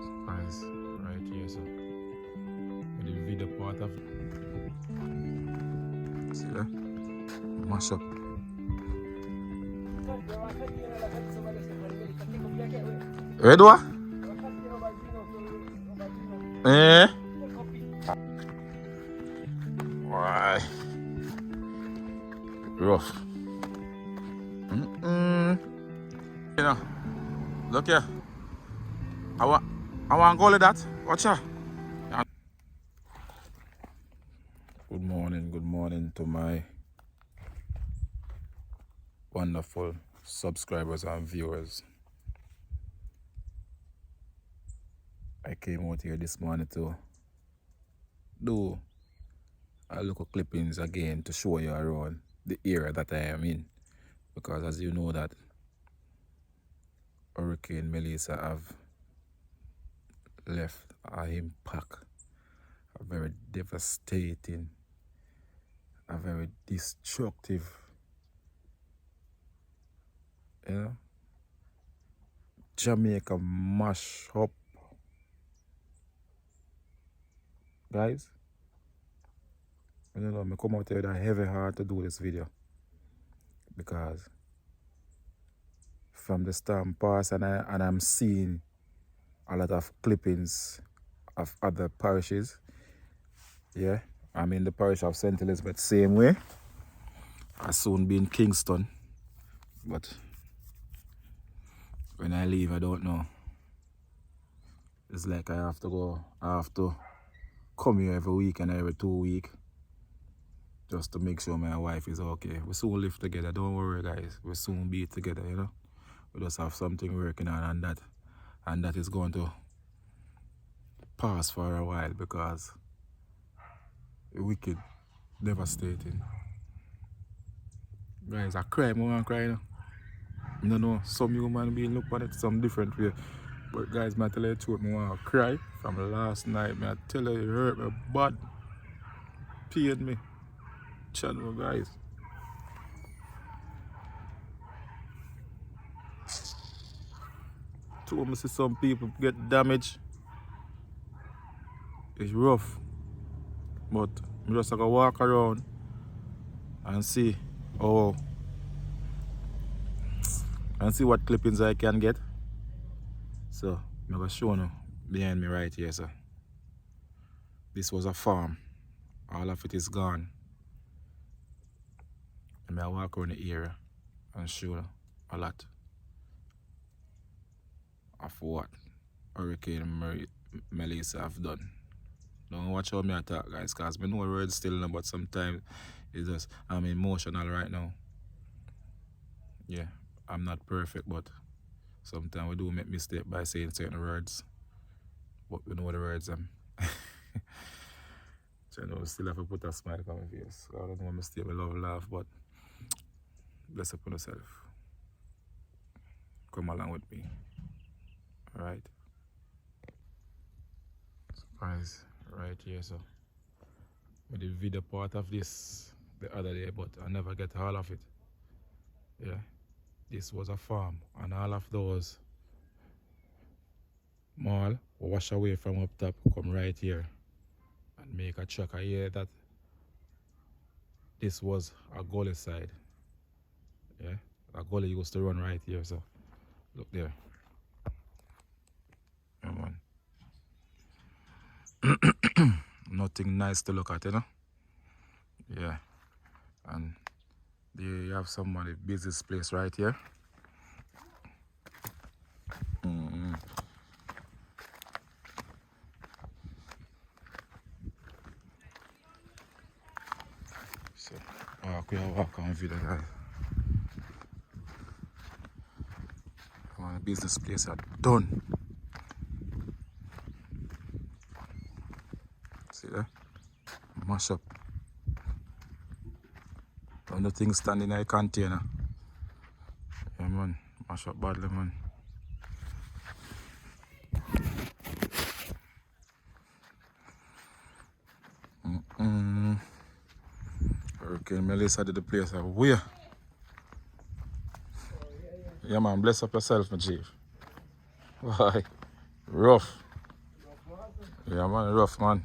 Surprise right here, so with the video part of see there? Mash up. Red what? Eh? Why? Rough. You know, look here. I want to call it that. Watch out. Good morning to my wonderful subscribers and viewers. I came out here this morning to do a little clippings again to show you around the area that I am in, because as you know that Hurricane Melissa have left an impact, a very devastating, a very destructive, Jamaica mash up, guys. I come out here with a heavy heart to do this video, because from the storm pass and I'm seeing a lot of clippings of other parishes. Yeah, I'm in the parish of St. Elizabeth, same way. I'll soon be in Kingston, but when I leave, I don't know. It's like I have to come here every week and every 2 weeks just to make sure my wife is okay. We soon live together, don't worry guys. We'll soon be together, you know. We just have something working on, and that is going to pass for a while, because wicked, devastating. Guys, I cry, I want to cry now. I don't know, some human being look at it some different way. But guys, I tell you the truth, I want to cry from last night. I tell you, it hurt me bad. Paid me. Channel, guys. Told me see some people get damaged. It's rough. But I'm just gonna walk around and see what clippings I can get. So I'm gonna show you behind me right here, so this was a farm. All of it is gone. And I walk around the area and show you a lot of what Hurricane Melissa have done. Don't watch how me attack, guys, because I know words still, but sometimes it's just, I'm emotional right now. Yeah, I'm not perfect, but sometimes we do make mistake by saying certain words. But we know the words so, you know, we still have to put a smile on my face. I don't know mistake, we love laugh, but bless upon yourself. Come along with me. Alright. Surprise right here, so with the video part of this the other day, but I never get all of it. Yeah, this was a farm, and all of those mall wash away from up top, come right here and make a track. I hear that this was a gully side. Yeah, a gully used to run right here, so look there. Yeah, man. Nothing nice to look at, you know. Yeah, and there you have somebody business place right here. So we are walking on video, guys. One business place are done. See there? Mash up. And the thing standing in a container. Yeah, man. Mash up badly, man. Hurricane Melissa did the place of where? Yeah, man. Bless up yourself, my chief. Why? Rough. Yeah, man, rough, man.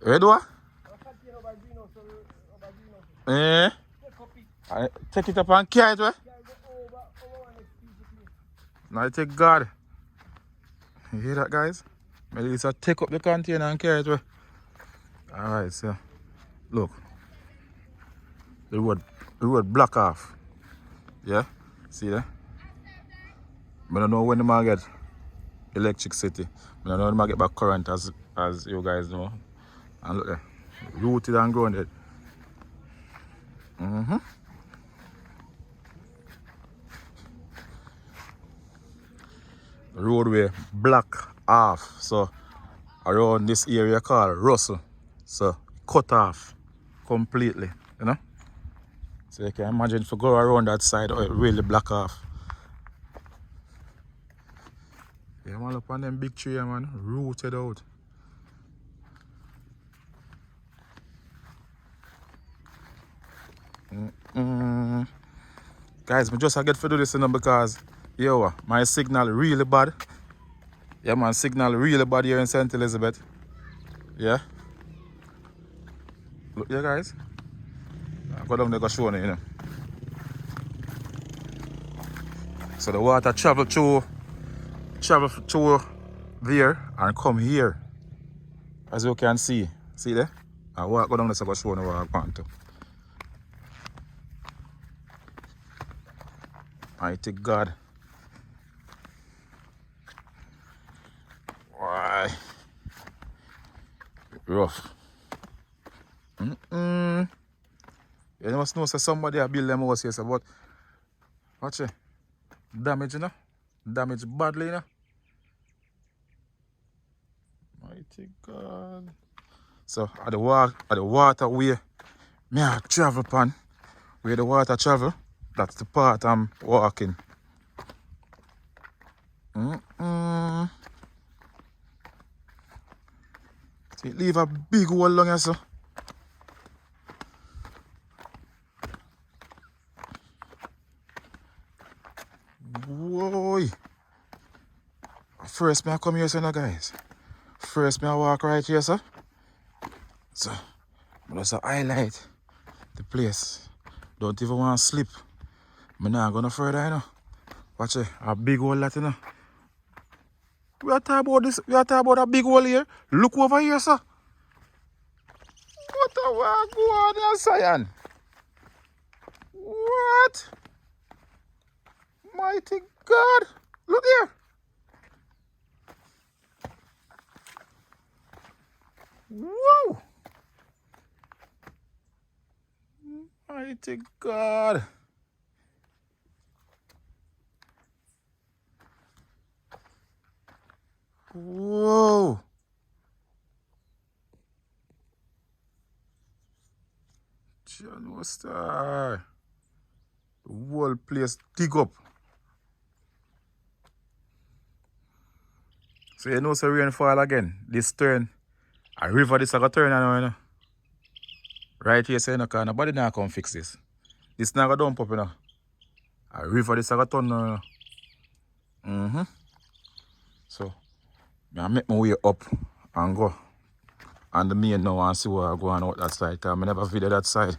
Where do I? Eh? Take it up and carry it, where? Now I take God. You hear that, guys? Melissa take up the container and carry it, where? Alright, so look. The road block off. Yeah? See there? I don't know when they might get electricity. I don't know when they might get back current as you guys know. And look there. Rooted and grounded. The roadway block off. So around this area called Russell. So cut off completely. You know? So you can imagine if you go around that side, it really block off. Yeah, man, look on them big tree, man, rooted out. Guys, I just get to do this because, yo, my signal really bad. Yeah, man, signal really bad here in St. Elizabeth. Yeah. Look here, guys. I go down there, go show you, you know. So the water travel through there and come here. As you can see. See there? I walk go down there, so I go show you where I want to. Mighty God. Why? Rough. You must know somebody build them house here, but watch it. Damage, you know? Damage badly, you know? Mighty God. So at the waterway, me I travel upon. Where the water travel, that's the part I'm walking. See, leave a big hole along here, so. Whoa. First, I come here, so now, guys. First, I walk right here, sir. So, I just highlight the place. Don't even want to slip. I'm not going further, you know. Watch it, a big hole that, you know. We are talking about this. We are talking about a big hole here. Look over here, sir. What a walk go on here, Cyan? What? Mighty God. Look here. Whoa. Mighty God. Whoa. John was star. The whole place dig up. So you know so rain fall again. This turn. A river this I got turn now, you know. Right here say so, you know, cause nobody now come fix this. This now got dump up, you know. A river this I got turn now, you know. So I make my way up and go on the main now and see where I go on out that side. Cause I never video that side.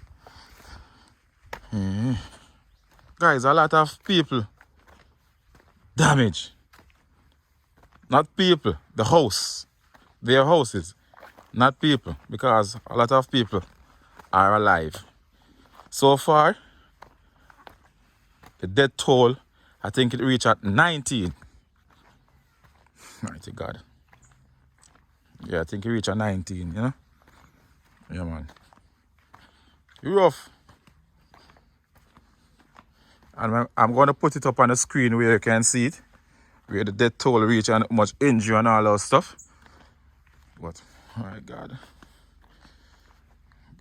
Guys, a lot of people damage. Not people, the house. Their houses. Not people. Because a lot of people are alive. So far, the death toll, I think it reached at 19. Mighty God. Yeah, I think it reached at 19, you know? Yeah, man. Rough. And I'm going to put it up on the screen where you can see it. Where the death toll reach and how much injury and all that stuff. But, oh my God.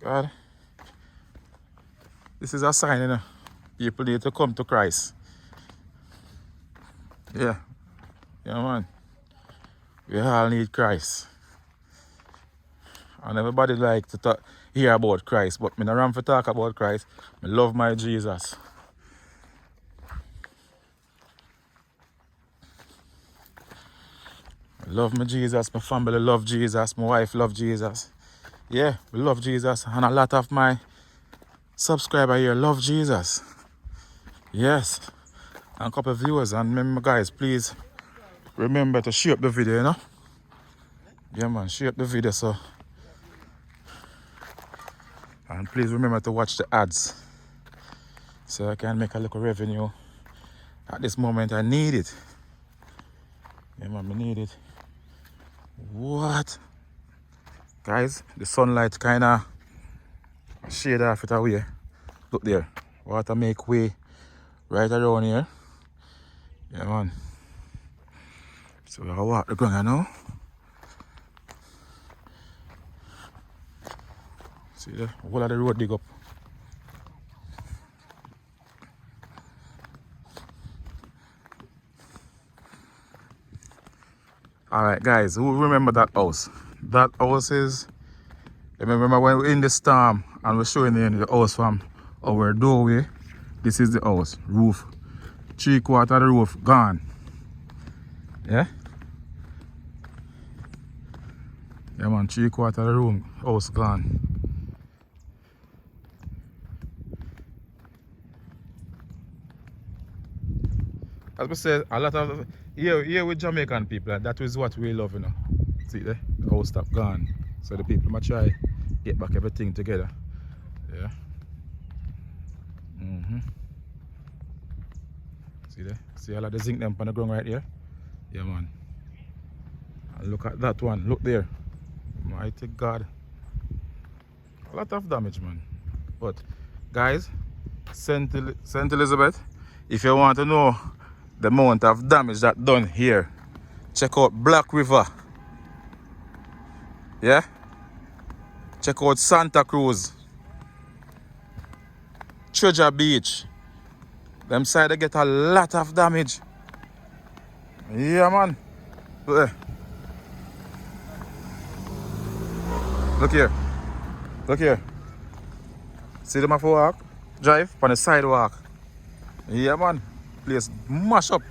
God. This is a sign, you know. People need to come to Christ. Yeah. Yeah, man. We all need Christ. And everybody like to hear about Christ. But I don't run for talk about Christ. I love my Jesus. Love my Jesus, my family love Jesus, my wife love Jesus. Yeah, we love Jesus, and a lot of my subscribers here love Jesus. Yes, and a couple of viewers, and remember guys, please remember to share up the video, you know? Yeah man, share up the video so. And please remember to watch the ads so I can make a little revenue. At this moment I need it. Yeah man, I need it. What? Guys, the sunlight kinda shade off it away. Look there. Water make way right around here. Yeah man. So we'll walk the ground now. See the whole of the road dig up. Alright guys, who remember that house? That house is, remember when we were in the storm and we're showing you the house from our doorway. This is the house, roof. 3/4 of the roof gone. Yeah? Yeah man, 3/4 of the room, house gone. As I said, a lot of here with Jamaican people, that is what we love, you know. See there, the house top gone. So the people might try get back everything together. Yeah. See there? See all of the zinc them on the ground right here? Yeah man. And look at that one, look there. Mighty God. A lot of damage man. But guys, St. Elizabeth, if you want to know the amount of damage that done here, check out Black River. Yeah? Check out Santa Cruz. Treasure Beach. Them side they get a lot of damage. Yeah man. Look there. Look here. Look here. See them have to walk? Drive on the sidewalk. Yeah man. Place mash up.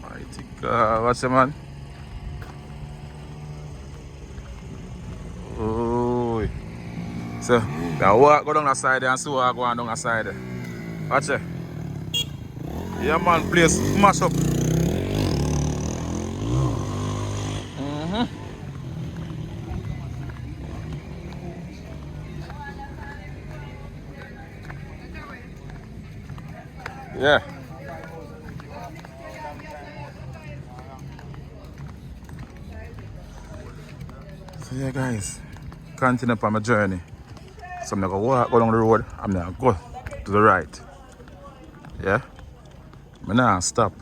Mighty God, watch it man. Oh, so now walk go down the side and see what go on down the side. Watch it. Yeah man, place mash up. Yeah. So yeah guys, continue on my journey. So I'm gonna walk along the road, I'm gonna go to the right. Yeah? I'm not stop.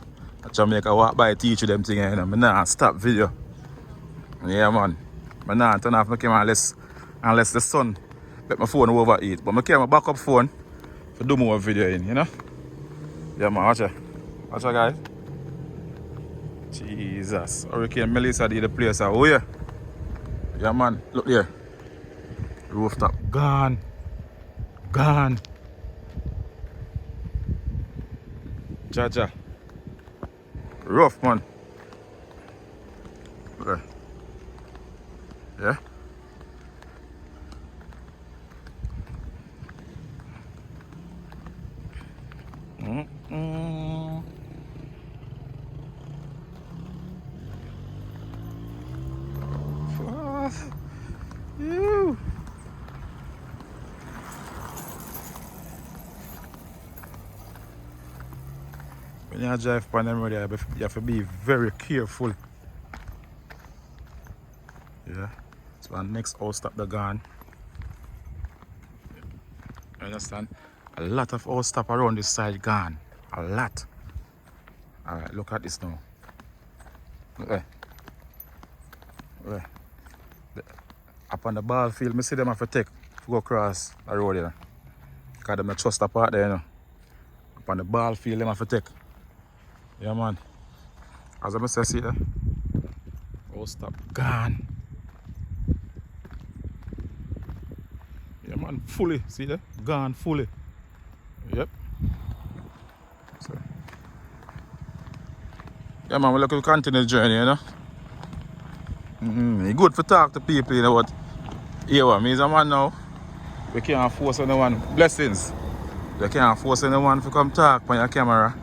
I Jamaica walk by teach you them things, you know. I'm not stop video. Yeah man. I'm not turn off my camera unless the sun let my phone overheat. But I carry my backup phone to do more video in, you know? Yeah man, watch it. Watch it guys. Jesus. Hurricane Melissa did the place. Oh yeah. Yeah man, look there. Rooftop gone. Gone. Jaja. Rough man. Okay. Yeah. You. When you drive on them road, you have to be very careful. Yeah. So our next house stop the gone. You understand? A lot of house stop around this side gone. A lot. Alright, look at this now. Look there. Look there. Up on the ball field, I see them have to take to go across the road here. Because them not trust the part there, you know. Up on the ball field, them have to take. Yeah, man. As I say, see there. Oh, stop. Gone. Yeah, man, fully. See that? Gone fully. Yep. So. Yeah, man, we're looking to continue the journey, you know. It's good to talk to people, you know what? Here, what? Me is a man now. We can't force anyone. Blessings. We can't force anyone to come talk on your camera.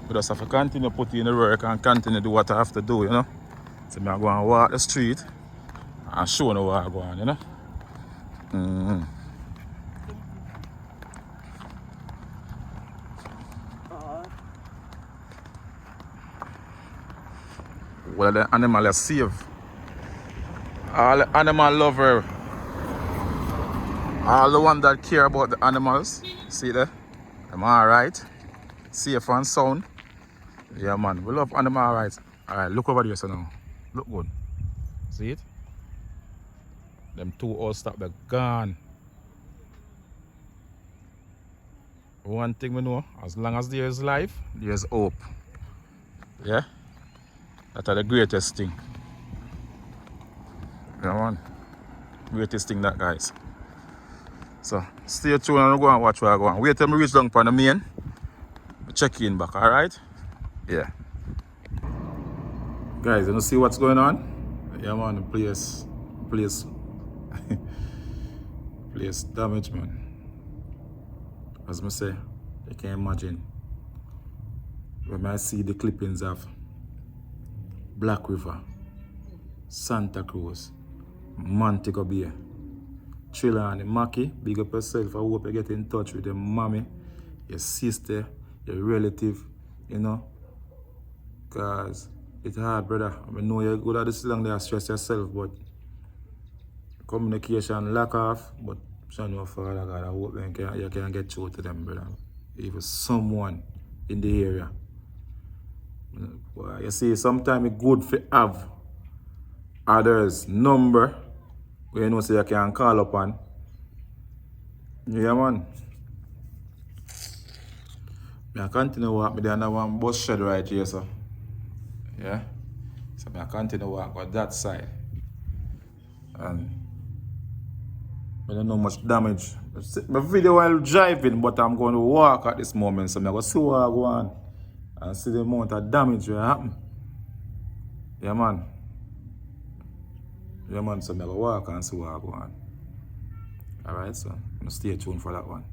We just have to continue putting in the work and continue do what I have to do, you know. So I'm going to walk the street and show you what I'm going, you know. Well, the animal is safe. All the animal lover, all the ones that care about the animals, see there? I'm alright. Safe and sound. Yeah, man, we love animal rights. Alright, look over there, so now. Look good. See it? Them two all stop, they're gone. One thing we know, as long as there is life, there's hope. Yeah? That's the greatest thing. Yeah, man. Greatest thing that, guys. So, stay tuned and go and watch where I go on. Wait till I reach down for the main. Check in back, alright? Yeah. Guys, you see what's going on? Yeah, man, the place damage, man. As I say, you can imagine when I see the clippings of Black River, Santa Cruz, Montego Bay, Trelawny, Mackie, big up yourself. I hope you get in touch with your mommy, your sister, your relative, you know. Because it's hard, brother. I know you're good at this long there, stress yourself, but communication lack off. But I know, Father God, I hope you can get through to them, brother. Even someone in the area. Well, you see, sometimes it's good to have others' number where you know so you can call upon. Yeah, man. I continue walk me there and one bus shed right here, so. Yeah. So I continue walk on that side. And I don't know much damage. My video while driving, but I'm going to walk at this moment, so I'm going to see what I go on and see the amount of damage that happen. Yeah, man. Yeah, man, so I'm going to walk and see what I go on. Alright, so I'm going to stay tuned for that one.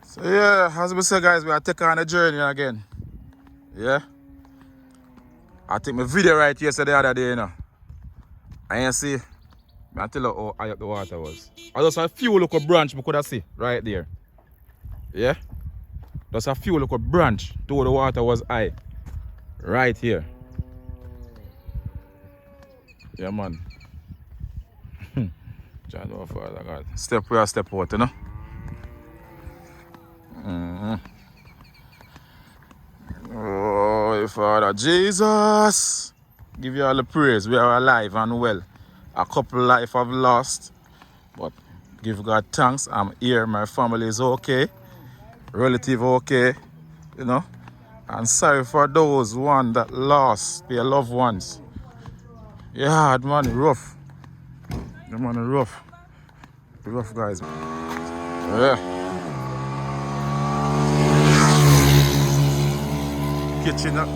So yeah, as we say, guys, we are taking on a journey again. Yeah. I take my video right yesterday the other day, you know. And you see, I tell you how high up the water was. I just a few local branch we could have see right there. Yeah? Just a few local branch to where the water was high. Right here. Yeah, man. John, oh, Father God. Step where I step out, you know. Oh, Father Jesus. Give you all the praise. We are alive and well. A couple life have lost. But give God thanks. I'm here. My family is okay. Relative okay. You know. And sorry for those one that lost their loved ones. Yeah, man, rough. The man rough. Rough guys. Yeah. Kitchen up.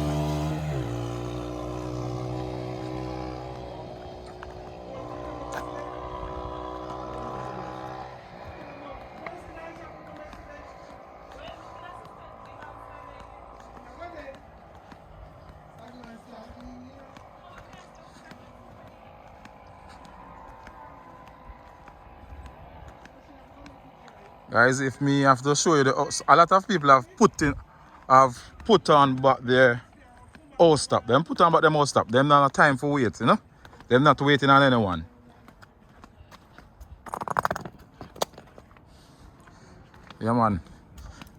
Guys, if me have to show you a lot of people have put on back their house stop. Them put on back them house stop. Them not have time for wait, you know? Them not waiting on anyone. Yeah, man.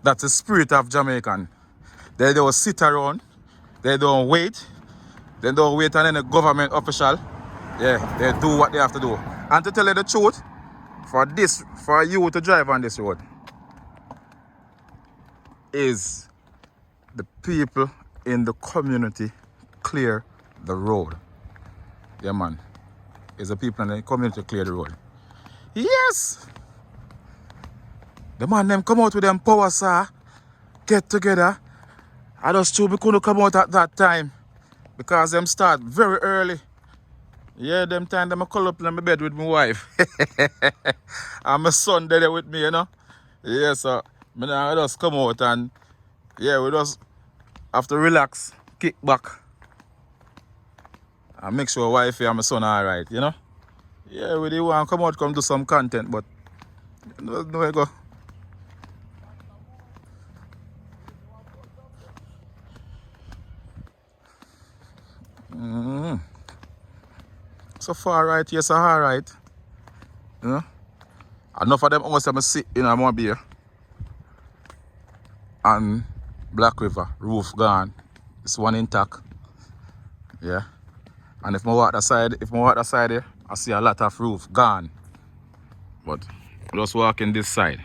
That's the spirit of Jamaican. They don't sit around. They don't wait. They don't wait on any government official. Yeah, they do what they have to do. And to tell you the truth, for you to drive on this road is the people in the community clear the road. Yeah, man. It's the people in the community to clear the road. Yes! The man them come out with them power saw, get together. I just true we couldn't come out at that time because them start very early. Yeah, them time them I call up in my bed with my wife. And my son there with me, you know. Yeah, so I just come out and yeah, we just have to relax, kick back, and make sure wifey and my son are alright, you know. Yeah, we do want to come out, come do some content, but no way go. So far, right? Yes, alright. You know, enough of them almost have sit in a beer and Black River roof gone. It's one intact. Yeah. And if I walk that side here, I see a lot of roof gone. But just walking this side.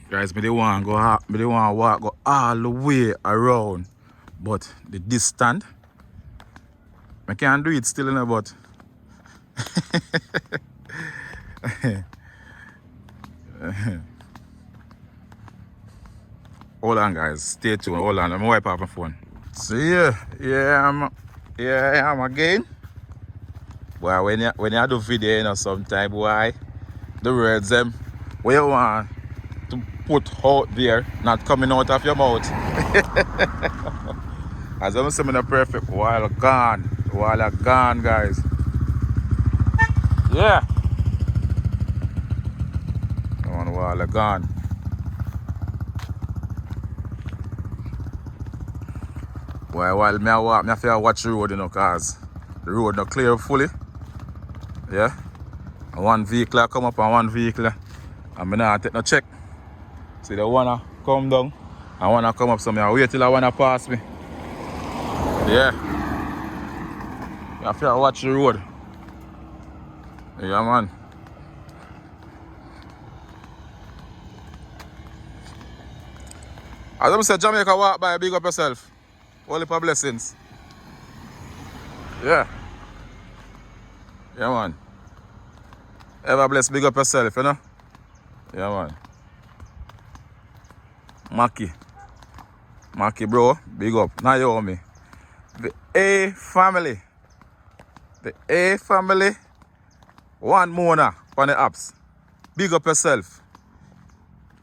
Guys, me they want to walk go all the way around. But the distance, I can't do it still in a but. Hold on, guys. Stay tuned. Hold on. Let me wipe off my phone. So yeah, I'm again. Well, when you do video, you know, sometime, why the words them what you want to put out there, not coming out of your mouth. As I'm saying, the perfect while gone, guys. Yeah. One while gone. While me I walk, me have to watch the road, you know, cause the road not clear fully. Yeah. And one vehicle come up and one vehicle, and me not take no check. See the one come down and one come up, so me I wait till I wanna pass me. Yeah. You have to watch the road. Yeah, man. As I said, Jamaica walk by, big up yourself. Only for blessings. Yeah. Yeah, man. Ever bless, big up yourself, you know? Yeah, man. Maki, bro, big up. Naomi. The A family. One Mona on the apps. Big up yourself.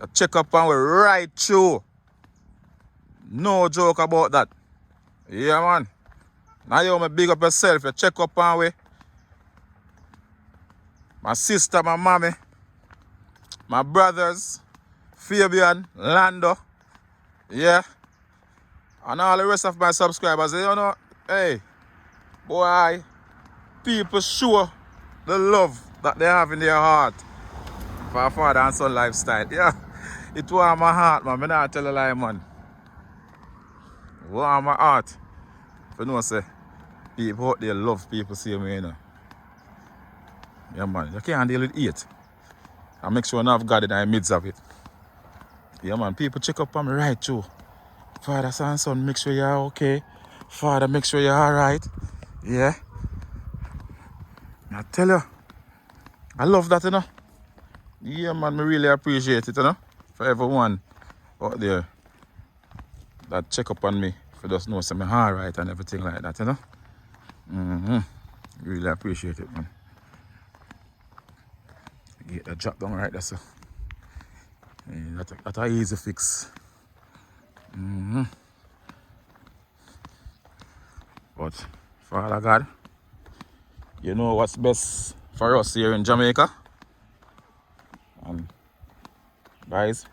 You check up and we right through. No joke about that. Yeah, man. Naomi, big up yourself. You check up and we. My sister, my mommy, my brothers, Fabian, Lando. Yeah. And all the rest of my subscribers, you know, hey, boy, people show the love that they have in their heart for a father and son lifestyle. Yeah, it warm my heart, man. I not tell a lie, man. Warm my heart. You know, say, people out there love people same way, you know. Yeah, man, you can't deal with it. And make sure you have God in the midst of it. Yeah, man, people check up on me right too. Father, son, make sure you're okay. Father, make sure you're alright. Yeah. I tell you, I love that, you know. Yeah, man, I really appreciate it, you know. For everyone out there that check up on me, for just know I'm alright and everything like that, you know. Really appreciate it, man. Get the drop down right there, so. Yeah, that's an easy fix. But Father God, you know what's best for us here in Jamaica. And guys,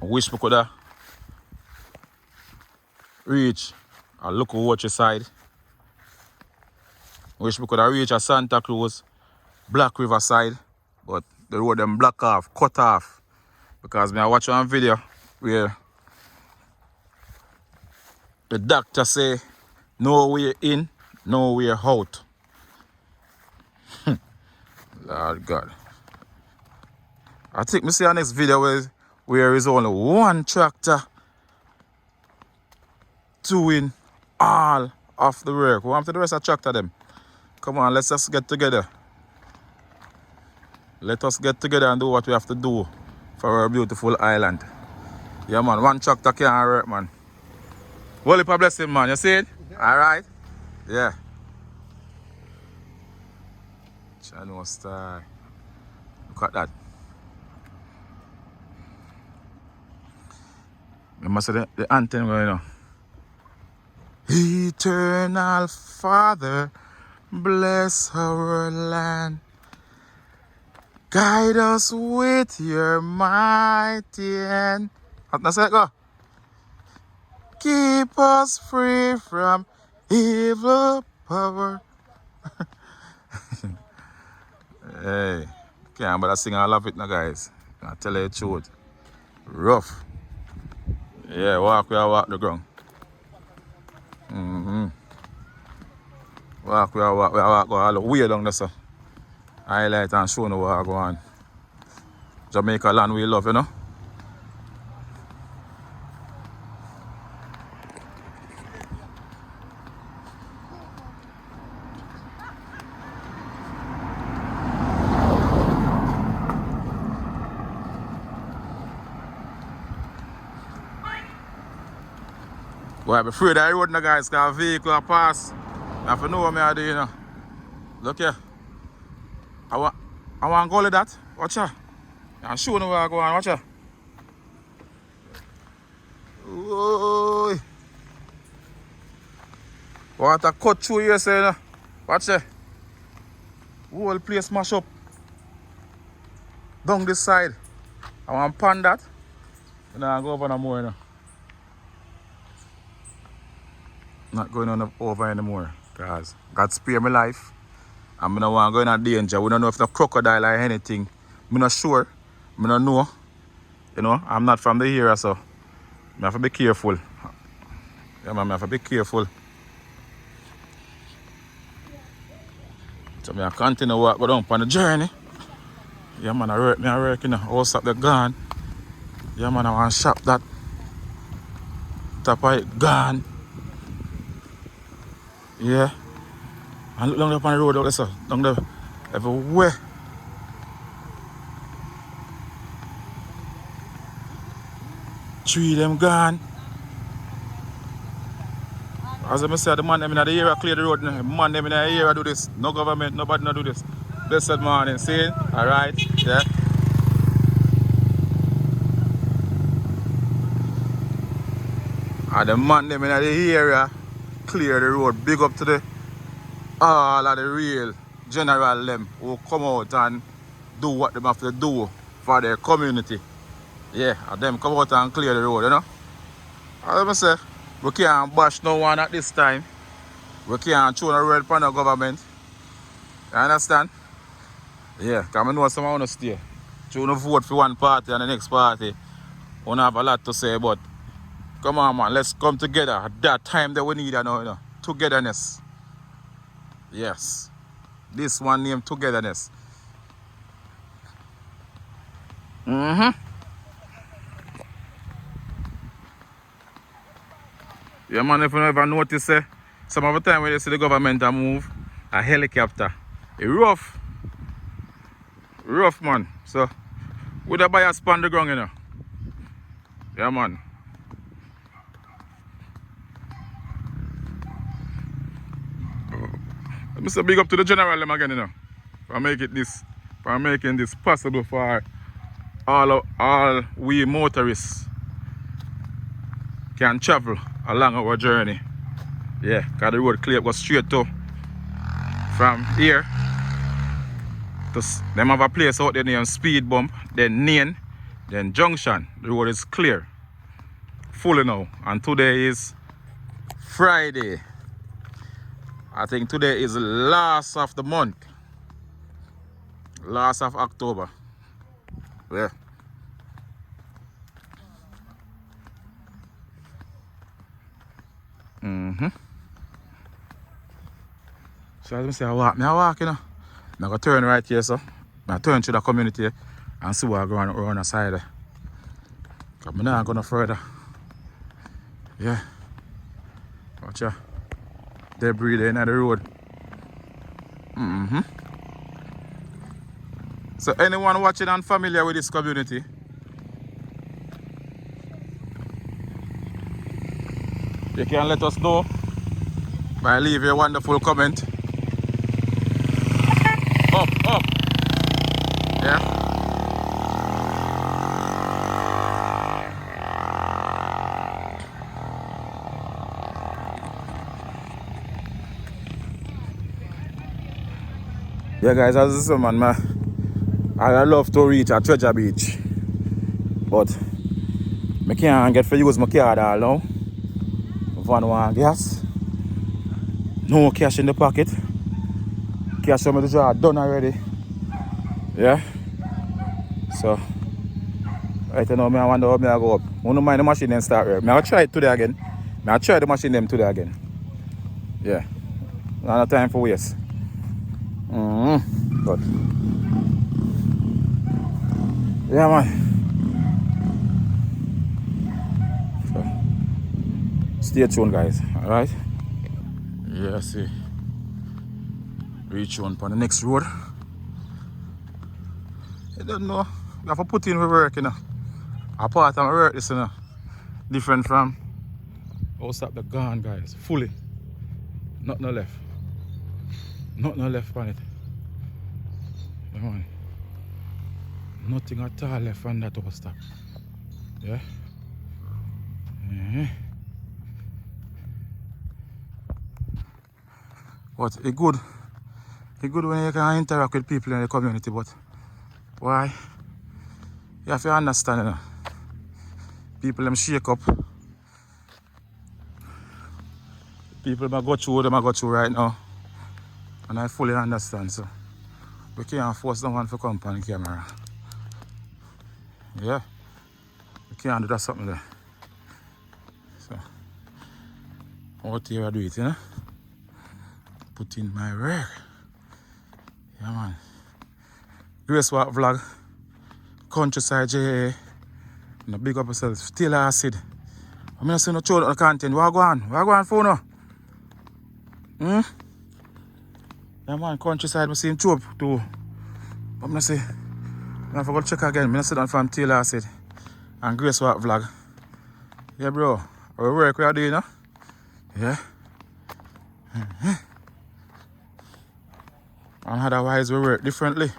I wish we could have reached a local watcher side. Wish we could have reached a Santa Cruz, Black River side, but the road them block off, cut off. Because I watch one video where the doctor say no way in, no way out. Lord God. I think we see our next video where is only one tractor doing all of the work. We want to the rest of the tractor them. Come on, let's just get together. Let us get together and do what we have to do for our beautiful island. Yeah, man, one tractor can't work, man. Holy blessing, man. You see it? Yeah. All right? Yeah. Channel star. Look at that. You must see the anthem going on. Eternal Father, bless our land. Guide us with your mighty hand. That's it, go. Keep us free from evil power. Hey, can't but I sing all of it now, guys. I tell you the truth. Rough. Yeah, walk where I walk the ground. Walk where I walk, go all the way down there, so. Highlight and show no what I go on. Jamaica land we love, you know. Boy, I'm afraid I road now, guys, because a vehicle pass. I have to know what I do, you know. Look here. I want to go like that. Watch her. I'm showing you where I go on. Watch her. Whoa. Want to cut through here, say, you know. Watch her. Whole place smash up. Down this side. I want to pan that. And then I go over no more, you know. Not going on over anymore. Because God spare my life. And I don't want to go in a danger. We don't know if the crocodile or anything. I'm not sure. I don't know. You know, I'm not from the area, so I have to be careful. Yeah, man, I have to be careful. So I continue to walk go down on the journey. Yeah, man, I work in the house up the gone. Yeah, man, I want to shop that. Top of it gone. Yeah. And look down there on the road out there, so down there everywhere. Tree them gone. As I said, the man them in the area clear the road. The man them in the area do this. No government, nobody no do this. Blessed morning, see? Alright, yeah. And the man them in the area clear the road. Big up to the all of the real general them who come out and do what they have to do for their community. Yeah, and them come out and clear the road, you know. As I say, we can't bash no one at this time. We can't throw no red pan the government. You understand? Yeah, because I know someone want to stay. You want to vote for one party and the next party. We don't have a lot to say, but come on, man, let's come together at that time that we need, you know, togetherness. Yes. This one named togetherness. Yeah, man, if you ever notice, some of the time when you see the government move, a helicopter, it's rough. Rough, man. So, we don't buy a span the ground, you know. Yeah, man. Let me say big up to the general them again, you know, for making this possible for all we motorists can travel along our journey. Yeah, because the road clear goes straight to from here to them have a place out there named Speed Bump, then Nain, then Junction. The road is clear, fully now, and today is Friday. I think today is the last of the month. Last of October. Yeah. So as I say, I walk, you know. I'm going to turn right here, so I turn to the community and see what I go on the side. Because I'm not going no further. Yeah. Watch ya. Debris there in the road. So anyone watching and familiar with this community, you can let us know by leaving a wonderful comment. Up. Yeah. Yeah guys, as this man, I love to reach a Treasure Beach. But I can't get for use my card all now. Van one gas. No cash in the pocket. Cash on me the draw done already. Yeah. So right now I wonder how I go up. I don't mind the machine then start right. I'll try it today again. I'll try the machine them today again. Yeah. Not time for waste. But yeah man. So, stay tuned guys, alright? Yeah, see. Reach on the next road. I don't know. You have to put in work, you know. A part of my work is, you know, different from house up the gone, guys. Fully. Nothing left. Nothing left on it. Yeah, man. Nothing at all left on that house stop. Yeah. But it's good. It's good when you can interact with people in the community, but why? You have to understand, you know. People them shake up. People might go through what they might go through right now. And I fully understand, so we can't force no one to come on camera. Yeah. We can't do that something there. So out here I do it, you know. Put in my work. Yeah man. Grace Walk Vlog. Countryside JA. No big up yourself. Still acid. I'm not saying no throw the content. What go on? What go on for now? Yeah man, countryside I see him chop too. I'm not say I forgot to check again. I'm not sit down from Taylor Acid and Grace Walk Vlog. Yeah bro. Our work we are doing, you know? Yeah. And otherwise we work differently.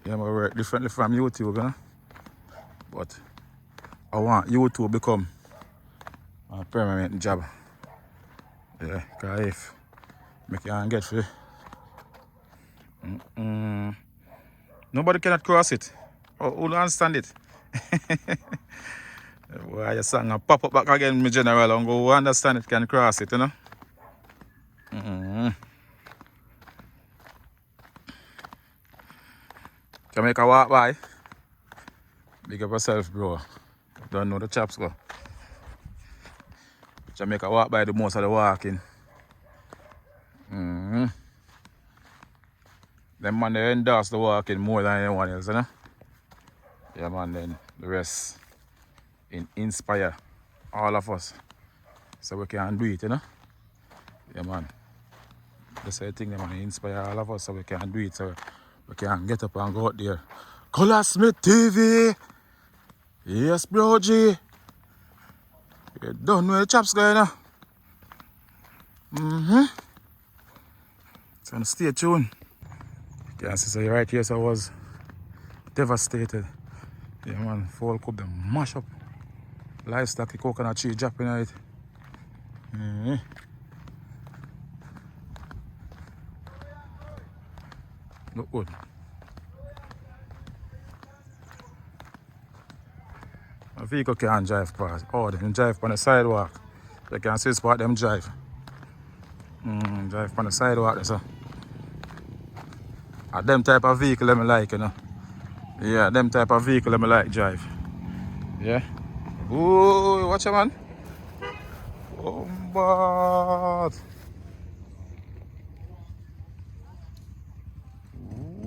Yeah, we work differently from YouTube, you know? But I want YouTube become a permanent job. Yeah, because if I can get free, nobody cannot cross it. Oh, who don't understand it? Why your song and pop up back again, my general, and go who understand it can cross it, you know? Jamaica walk by. Big up yourself, bro. Don't know the chaps go. Jamaica walk by the most of the walking. Them man they endorse the walking more than anyone else, you know? Yeah man, then the rest inspire all of us so we can do it, you know? Yeah man. That's the thing, man, inspire all of us so we can do it, so we can get up and go out there. Color Smith TV! Yes, bro G! You don't know the chops going on. So stay tuned. You can see so right here, so I was devastated. Yeah man, fall cup them mash up. Livestock, the coconut tree dropping on it. Look good. A vehicle can't drive past. Oh, they can drive on the sidewalk. They can see spot them drive. Drive on the sidewalk, so. Them type of vehicle I like, you know. Yeah, them type of vehicle I like drive. Yeah. Ooh, watch it, man. Oh, but.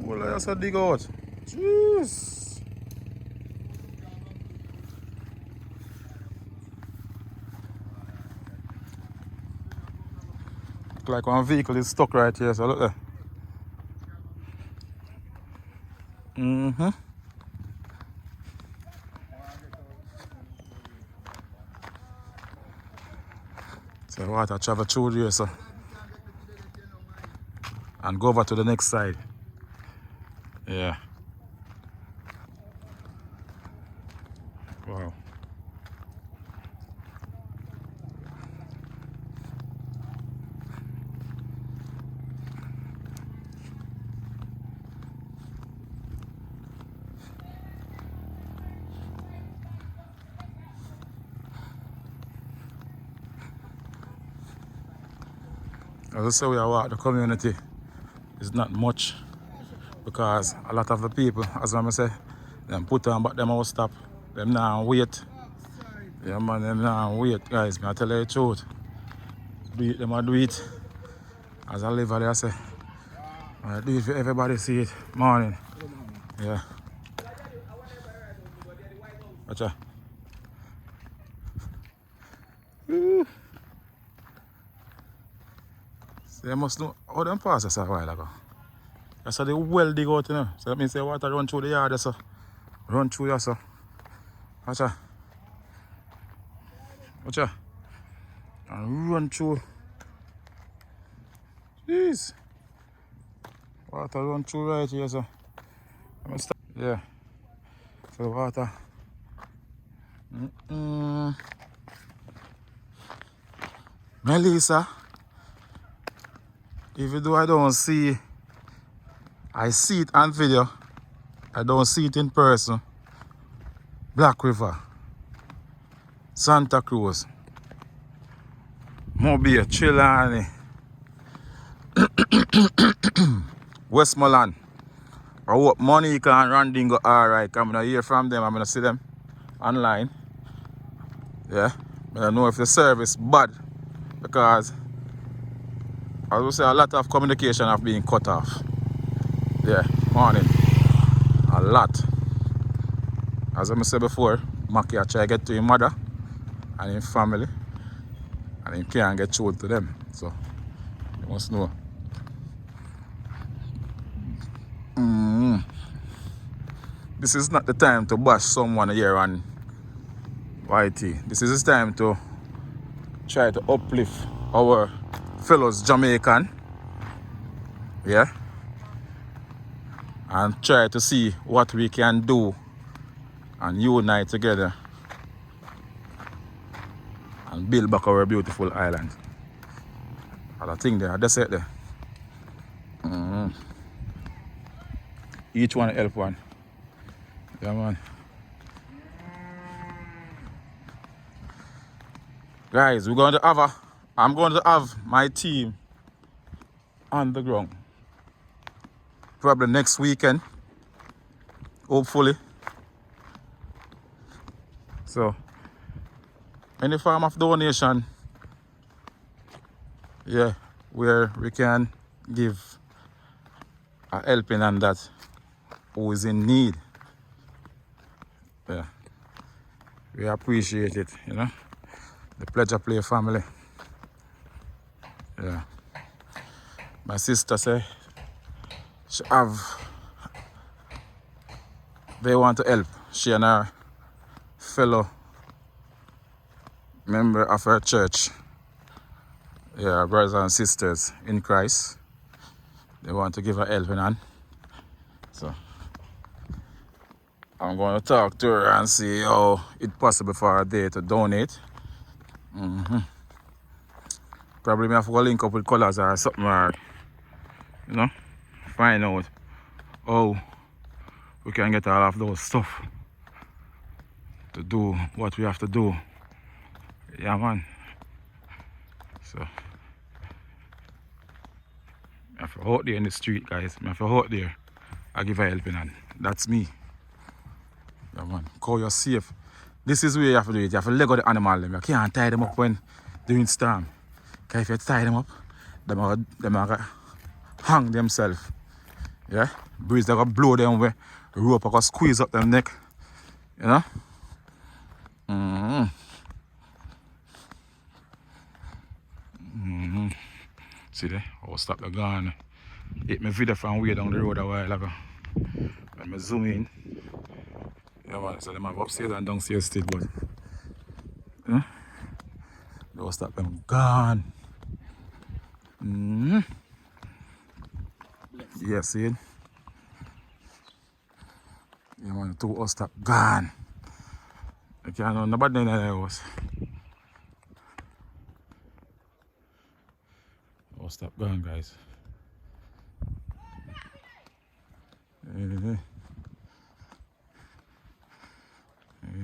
Ooh, let's dig out. Jeez. Look like one vehicle is stuck right here, so look there. Mm-hmm. So water travel through here, so. And go over to the next side. Yeah. Wow. As I say, we are walk the community. It's not much because a lot of the people, as I say, them put on but them all stop. Them now wait. Yeah man, them now wait, guys. I tell you the truth. Do it, them a do it. As I live there, I say, I do it for everybody see it. Morning. Yeah. Watch out. So they must know how them pass us a while ago. That's how they well dig out, you know. So that means the water run through the yard, so. Run through here, so. Watch out. Watch out. And run through. Jeez. Water run through right here, so. Yeah. So the water. Melissa. Even though I don't see, I see it on video. I don't see it in person. Black River, Santa Cruz, Mobile, Trelawny, Westmoreland. I hope Monica and Randy go alright. I'm gonna hear from them. I'm gonna see them online. Yeah. I don't know if the service bad because I would say a lot of communication have been cut off. Yeah, morning. A lot. As I said before, Maki try to get to his mother and his family and he can't get through to them. So you must know. This is not the time to bash someone here on YT. This is the time to try to uplift our fellows Jamaican. Yeah. And try to see what we can do and unite together and build back our beautiful island. And I think there, that's it there. Each one help one. Yeah man. Guys, I'm going to have my team on the ground. Probably next weekend. Hopefully. So, any form of donation, yeah, where we can give a helping hand that who is in need. Yeah. We appreciate it, you know. The Pleasure Play family. Yeah. My sister say they want to help. She and her fellow member of her church. Yeah, brothers and sisters in Christ. They want to give her helping hand. So I'm going to talk to her and see how it's possible for her day to donate. Probably may have to go link up with Colors or something, or, you know, find out how we can get all of those stuff to do what we have to do. Yeah, man. So, I have to out there in the street, guys. I have to out there. I give a helping hand. That's me. Yeah, man. Call you're safe. This is where you have to do it. You have to let go the animal. You can't tie them up when during storm. Because if you tie them up, they might hang themselves. Yeah? Breeze they gonna blow them way. Rope I gonna squeeze up them neck. You know? See there? I'll stop the gun. Hit my video from way down the road a while ago. When I zoom in. Yeah man, so them have upstairs and downstairs still, but they'll stop them gone. Yeah, see it? Yeah man, two will stop gone. I can't know nobody in the house. I'll stop gone, guys.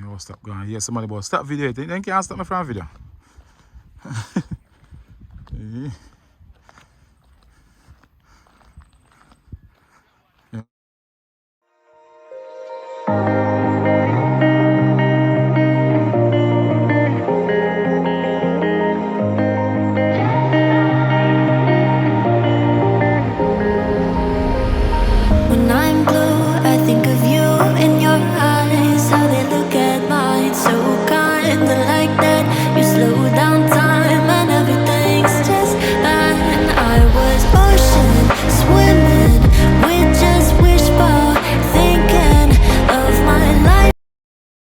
I'll stop gone. Yeah, somebody about stop video. Then can't stop me from video.